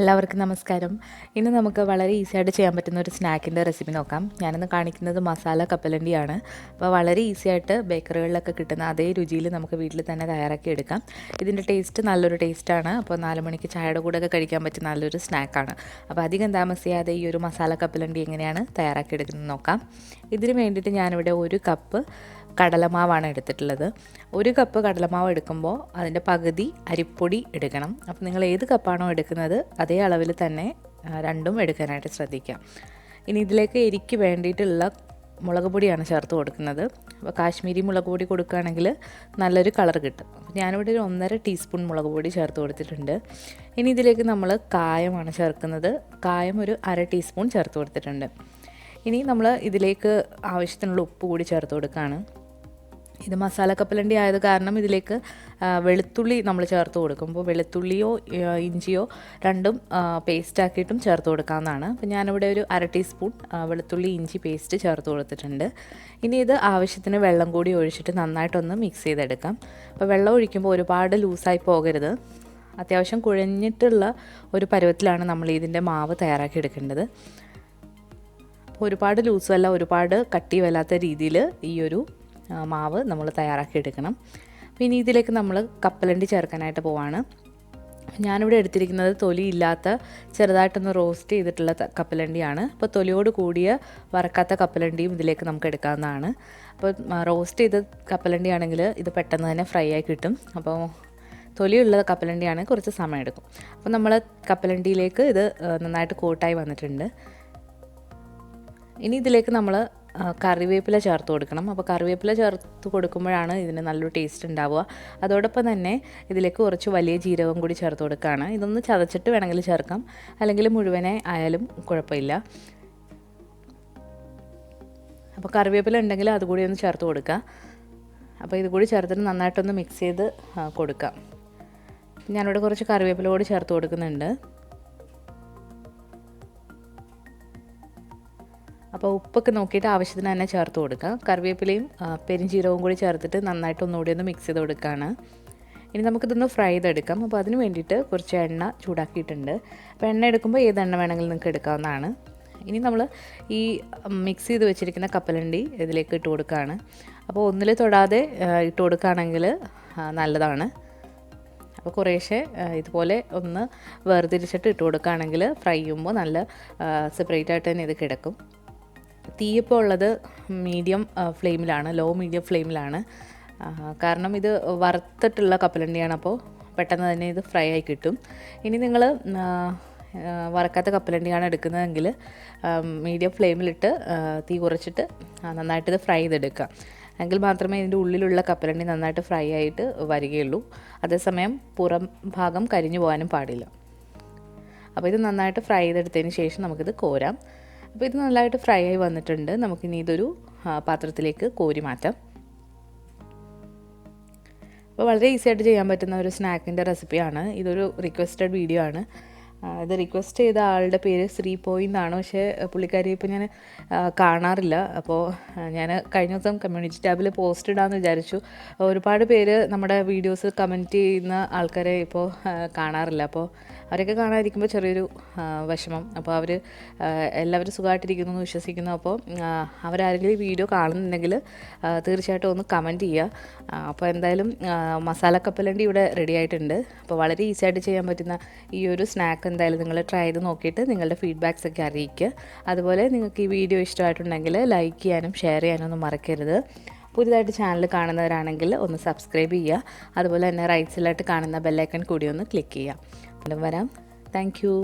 എല്ലാവർക്കും നമസ്കാരം. ഇന്ന് നമുക്ക് വളരെ ഈസി ആയിട്ട് ചെയ്യാൻ പറ്റുന്ന ഒരു സ്നാക്കിൻ്റെ റെസിപ്പി നോക്കാം. ഞാനിന്ന് കാണിക്കുന്നത് മസാല കപ്പലണ്ടിയാണ്. അപ്പോൾ വളരെ ഈസി ആയിട്ട് ബേക്കറികളിലൊക്കെ കിട്ടുന്ന അതേ രുചിയിൽ നമുക്ക് വീട്ടിൽ തന്നെ തയ്യാറാക്കി എടുക്കാം. ഇതിൻ്റെ ടേസ്റ്റ് നല്ലൊരു ടേസ്റ്റാണ്. അപ്പോൾ 4 മണിക്ക് ചായയുടെ കൂടെയൊക്കെ കഴിക്കാൻ പറ്റുന്ന നല്ലൊരു സ്നാക്കാണ്. അപ്പോൾ അധികം താമസിയാതെ ഈ ഒരു മസാല കപ്പലണ്ടി എങ്ങനെയാണ് തയ്യാറാക്കി എടുക്കുന്നത് നോക്കാം. ഇതിന് വേണ്ടിയിട്ട് ഞാനിവിടെ 1 കപ്പ് കടലമാവാണ് എടുത്തിട്ടുള്ളത്. 1 കപ്പ് കടലമാവ് എടുക്കുമ്പോൾ അതിൻ്റെ പകുതി അരിപ്പൊടി എടുക്കണം. അപ്പോൾ നിങ്ങൾ ഏത് കപ്പാണോ എടുക്കുന്നത് അതേ അളവിൽ തന്നെ രണ്ടും എടുക്കാനായിട്ട് ശ്രദ്ധിക്കാം. ഇനി ഇതിലേക്ക് എരിക്ക് വേണ്ടിയിട്ടുള്ള മുളക് പൊടിയാണ് ചേർത്ത് കൊടുക്കുന്നത്. അപ്പോൾ കാശ്മീരി മുളക് പൊടി കൊടുക്കുകയാണെങ്കിൽ നല്ലൊരു കളർ കിട്ടും. അപ്പോൾ ഞാനിവിടെ ഒരു 1.5 ടീസ്പൂൺ മുളക് പൊടി ചേർത്ത് കൊടുത്തിട്ടുണ്ട്. ഇനി ഇതിലേക്ക് നമ്മൾ കായമാണ് ചേർക്കുന്നത്. കായം ഒരു 1/2 ടീസ്പൂൺ ചേർത്ത് കൊടുത്തിട്ടുണ്ട്. ഇനി നമ്മൾ ഇതിലേക്ക് ആവശ്യത്തിനുള്ള ഉപ്പ് കൂടി ചേർത്ത് കൊടുക്കുകയാണ്. ഇത് മസാല കപ്പലണ്ടി ആയത് കാരണം ഇതിലേക്ക് വെളുത്തുള്ളി നമ്മൾ ചേർത്ത് കൊടുക്കുമ്പോൾ വെളുത്തുള്ളിയോ ഇഞ്ചിയോ രണ്ടും പേസ്റ്റാക്കിയിട്ടും ചേർത്ത് കൊടുക്കാവുന്നതാണ്. അപ്പോൾ ഞാനിവിടെ ഒരു 1/2 ടീസ്പൂൺ വെളുത്തുള്ളി ഇഞ്ചി പേസ്റ്റ് ചേർത്ത് കൊടുത്തിട്ടുണ്ട്. ഇനി ഇത് ആവശ്യത്തിന് വെള്ളം കൂടി ഒഴിച്ചിട്ട് നന്നായിട്ടൊന്ന് മിക്സ് ചെയ്തെടുക്കാം. അപ്പോൾ വെള്ളം ഒഴിക്കുമ്പോൾ ഒരുപാട് ലൂസായി പോകരുത്. അത്യാവശ്യം കുഴഞ്ഞിട്ടുള്ള ഒരു പരുവത്തിലാണ് നമ്മൾ ഇതിൻ്റെ മാവ് തയ്യാറാക്കി എടുക്കേണ്ടത്. ഒരുപാട് ലൂസുമല്ല ഒരുപാട് കട്ടിയുമല്ലാത്ത രീതിയിൽ ഈ ഒരു മാവ് നമ്മൾ തയ്യാറാക്കി എടുക്കണം. പിന്നെ ഇതിലേക്ക് നമ്മൾ കപ്പലണ്ടി ചേർക്കാനായിട്ട് പോവാണ്. ഞാനിവിടെ എടുത്തിരിക്കുന്നത് തൊലിയില്ലാത്ത ചെറുതായിട്ടൊന്ന് റോസ്റ്റ് ചെയ്തിട്ടുള്ള കപ്പലണ്ടിയാണ്. അപ്പോൾ തൊലിയോട് കൂടിയ വറക്കാത്ത കപ്പലണ്ടിയും ഇതിലേക്ക് നമുക്ക് എടുക്കാവുന്നതാണ്. അപ്പോൾ റോസ്റ്റ് ചെയ്ത കപ്പലണ്ടി ആണെങ്കിൽ ഇത് പെട്ടെന്ന് തന്നെ ഫ്രൈ ആയി കിട്ടും. അപ്പോൾ തൊലിയുള്ള കപ്പലണ്ടിയാണ് കുറച്ച് സമയം എടുക്കും. അപ്പോൾ നമ്മൾ കപ്പലണ്ടിയിലേക്ക് ഇത് നന്നായിട്ട് കോട്ടായി വന്നിട്ടുണ്ട്. ഇനി ഇതിലേക്ക് നമ്മൾ കറിവേപ്പില ചേർത്ത് കൊടുക്കണം. അപ്പോൾ കറിവേപ്പില ചേർത്ത് കൊടുക്കുമ്പോഴാണ് ഇതിന് നല്ലൊരു ടേസ്റ്റ് ഉണ്ടാവുക. അതോടൊപ്പം തന്നെ ഇതിലേക്ക് കുറച്ച് വലിയ ജീരകം കൂടി ചേർത്ത് കൊടുക്കുകയാണ്. ഇതൊന്ന് ചതച്ചിട്ട് വേണമെങ്കിൽ ചേർക്കാം, അല്ലെങ്കിൽ മുഴുവനെ ആയാലും കുഴപ്പമില്ല. അപ്പോൾ കറിവേപ്പില ഉണ്ടെങ്കിൽ അതുകൂടി ഒന്ന് ചേർത്ത് കൊടുക്കുക. അപ്പോൾ ഇതുകൂടി ചേർത്തിട്ട് നന്നായിട്ടൊന്ന് മിക്സ് ചെയ്ത് കൊടുക്കാം. ഞാനിവിടെ കുറച്ച് കറിവേപ്പില കൂടി ചേർത്ത് കൊടുക്കുന്നുണ്ട്. അപ്പോൾ ഉപ്പൊക്കെ നോക്കിയിട്ട് ആവശ്യത്തിന് തന്നെ ചേർത്ത് കൊടുക്കുക. കറിവേപ്പിലയും പെരിഞ്ചീരകവും കൂടി ചേർത്തിട്ട് നന്നായിട്ട് ഒന്നുകൂടി ഒന്ന് മിക്സ് ചെയ്ത് കൊടുക്കുകയാണ്. ഇനി നമുക്കിതൊന്ന് ഫ്രൈ ചെയ്തെടുക്കാം. അപ്പോൾ അതിന് വേണ്ടിയിട്ട് കുറച്ച് എണ്ണ ചൂടാക്കിയിട്ടുണ്ട്. അപ്പോൾ എണ്ണ എടുക്കുമ്പോൾ ഏത് എണ്ണ വേണമെങ്കിലും നിങ്ങൾക്ക് എടുക്കാവുന്നതാണ്. ഇനി നമ്മൾ ഈ മിക്സ് ചെയ്ത് വെച്ചിരിക്കുന്ന കപ്പലണ്ടി ഇതിലേക്ക് ഇട്ട് കൊടുക്കുകയാണ്. അപ്പോൾ ഒന്നിൽ തൊടാതെ ഇട്ട് കൊടുക്കുകയാണെങ്കിൽ നല്ലതാണ്. അപ്പോൾ കുറേശ്ശെ ഇതുപോലെ ഒന്ന് വേർതിരിച്ചിട്ട് ഇട്ട് കൊടുക്കുകയാണെങ്കിൽ ഫ്രൈ ചെയ്യുമ്പോൾ നല്ല സെപ്പറേറ്റ് ആയിട്ട് തന്നെ ഇത് കിടക്കും. തീയപ്പോൾ ഉള്ളത് മീഡിയം ഫ്ലെയിമിലാണ്, ലോ മീഡിയം ഫ്ലെയിമിലാണ്. കാരണം ഇത് വറുത്തിട്ടുള്ള കപ്പലണ്ടിയാണ്. അപ്പോൾ പെട്ടെന്ന് തന്നെ ഇത് ഫ്രൈ ആയി കിട്ടും. ഇനി നിങ്ങൾ വറക്കാത്ത കപ്പലണ്ടിയാണ് എടുക്കുന്നതെങ്കിൽ മീഡിയം ഫ്ലെയിമിലിട്ട് തീ കുറച്ചിട്ട് നന്നായിട്ട് ഇത് ഫ്രൈ ചെയ്തെടുക്കുക. എങ്കിൽ മാത്രമേ ഇതിൻ്റെ ഉള്ളിലുള്ള കപ്പലണ്ടി നന്നായിട്ട് ഫ്രൈ ആയിട്ട് വരികയുള്ളൂ. അതേസമയം പുറം ഭാഗം കരിഞ്ഞു പോകാനും പാടില്ല. അപ്പോൾ ഇത് നന്നായിട്ട് ഫ്രൈ ചെയ്തെടുത്തതിന് ശേഷം നമുക്കിത് കോരാം. അപ്പോൾ ഇത് നല്ലതായിട്ട് ഫ്രൈ ആയി വന്നിട്ടുണ്ട്. നമുക്കിനി ഇതൊരു പാത്രത്തിലേക്ക് കോരി മാറ്റാം. അപ്പോൾ വളരെ ഈസി ആയിട്ട് ചെയ്യാൻ പറ്റുന്ന ഒരു സ്നാക്കിൻ്റെ റെസിപ്പിയാണ്. ഇതൊരു റിക്വസ്റ്റഡ് വീഡിയോ ആണ്. ഇത് റിക്വസ്റ്റ് ചെയ്ത ആളുടെ പേര് ശ്രീപോയി എന്നാണ്. പക്ഷേ പുള്ളിക്കാരി ഇപ്പോൾ ഞാൻ കാണാറില്ല. അപ്പോൾ ഞാൻ കഴിഞ്ഞ ദിവസം കമ്മ്യൂണിറ്റി ടാബിൽ പോസ്റ്റ് ഇടാമെന്ന് വിചാരിച്ചു. ഒരുപാട് പേര് നമ്മുടെ വീഡിയോസ് കമൻറ്റ് ചെയ്യുന്ന ആൾക്കാരെ ഇപ്പോൾ കാണാറില്ല. അപ്പോൾ അവരൊക്കെ കാണാതിരിക്കുമ്പോൾ ചെറിയൊരു വിഷമം. അപ്പോൾ അവർ എല്ലാവരും സുഖമായിട്ടിരിക്കുന്നു എന്ന് വിശ്വസിക്കുന്നു. അപ്പോൾ അവരാരെങ്കിലും വീഡിയോ കാണുന്നുണ്ടെങ്കിൽ തീർച്ചയായിട്ടും ഒന്ന് കമൻറ്റ് ചെയ്യുക. അപ്പോൾ എന്തായാലും മസാല കപ്പലണ്ടി ഇവിടെ റെഡി ആയിട്ടുണ്ട്. അപ്പോൾ വളരെ ഈസി ആയിട്ട് ചെയ്യാൻ പറ്റുന്ന ഈ ഒരു സ്നാക്ക് എന്തായാലും നിങ്ങൾ ട്രൈ ചെയ്ത് നോക്കിയിട്ട് നിങ്ങളുടെ ഫീഡ്ബാക്സ് ഒക്കെ അറിയിക്കുക. അതുപോലെ നിങ്ങൾക്ക് ഈ വീഡിയോ ഇഷ്ടമായിട്ടുണ്ടെങ്കിൽ ലൈക്ക് ചെയ്യാനും ഷെയർ ചെയ്യാനും ഒന്നും മറക്കരുത്. പുതിയതായിട്ട് ചാനൽ കാണുന്നവരാണെങ്കിൽ ഒന്ന് സബ്സ്ക്രൈബ് ചെയ്യുക. അതുപോലെ തന്നെ റൈറ്റ് സൈഡിലായിട്ട് കാണുന്ന ബെല്ലൈക്കൺ കൂടി ഒന്ന് ക്ലിക്ക് ചെയ്യുക. വരാം. Thank you.